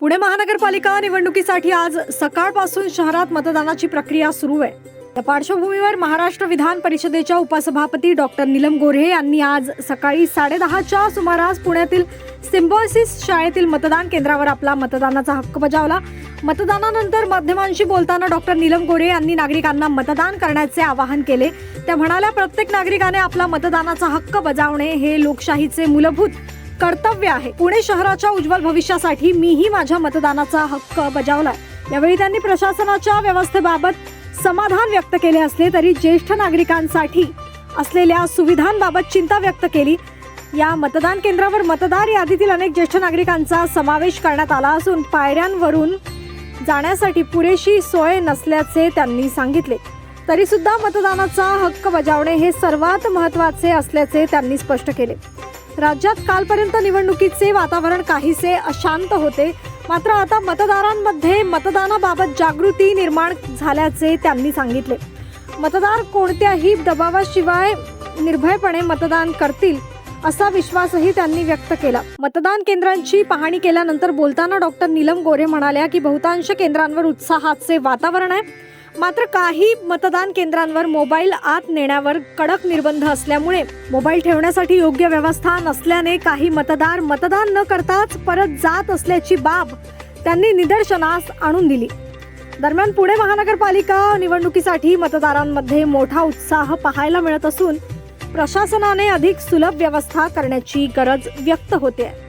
पुणे महानगरपालिका निवडणुकीसाठी आज सकाळपासून शहरात मतदानाची प्रक्रिया सुरू आहे। या पार्श्वभूमीवर महाराष्ट्र विधान परिषदेच्या उपसभापती डॉक्टर नीलम गोऱ्हे यांनी आज सकाळी 10:30च्या सुमारास पुण्यातील सिम्बॉयसिस शाळेतील मतदान केंद्रावर आपला मतदानाचा हक्क बजावला। मतदानानंतर माध्यमांशी बोलताना डॉक्टर नीलम गोऱ्हे यांनी नागरिकांना मतदान करण्याचे आवाहन केले। त्या म्हणाल्या, प्रत्येक नागरिकाने आपला मतदानाचा हक्क बजावणे हे लोकशाहीचे मूलभूत कर्तव्य आहे। पुणे शहराच्या उज्ज्वल भविष्यासाठी मीही माझ्या मतदानाचा हक्क बजावलाय। यावेळी त्यांनी प्रशासनाच्या व्यवस्थेबाबत समाधान व्यक्त केले असले तरी ज्येष्ठ नागरिकांसाठी असलेल्या सुविधांबाबत चिंता व्यक्त केली। या मतदान केंद्रावर मतदार यादीतील अनेक ज्येष्ठ नागरिकांचा समावेश करण्यात आला असून पायऱ्यांवरून जाण्यासाठी पुरेशी सोय नसल्याचे त्यांनी सांगितले। तरी सुद्धा मतदानाचा हक्क बजावणे हे सर्वात महत्त्वाचे असल्याचे त्यांनी स्पष्ट केले। राज्यात कालपर्यंत निवडणुकीचे वातावरण काहीसे अशांत होते, मात्र आता मतदारांमध्ये मतदानाबाबत जागृती निर्माण झाल्याचे त्यांनी सांगितले। मतदार कोणत्याही दबावाशिवाय निर्भयपणे मतदान करतील असा विश्वासही त्यांनी व्यक्त केला। मतदान केंद्रांची पाहणी केल्यानंतर बोलताना डॉक्टर नीलम गोऱ्हे म्हणाल्या की बहुतांश केंद्रांवर उत्साहाचे वातावरण आहे, मात्र काही मतदान केंद्रांवर मोबाईल आत नेण्यावर कडक निर्बंध असल्यामुळे मोबाईल ठेवण्यासाठी योग्य व्यवस्था नसल्याने काही मतदार मतदान न करताच परत जात असल्याची बाब त्यांनी निदर्शनास आणून दिली। दरम्यान पुणे महानगरपालिका निवडणुकीसाठी मतदारांमध्ये मोठा उत्साह पाहायला मिळत असून प्रशासनाने अधिक सुलभ व्यवस्था करण्याची गरज व्यक्त होते आहे।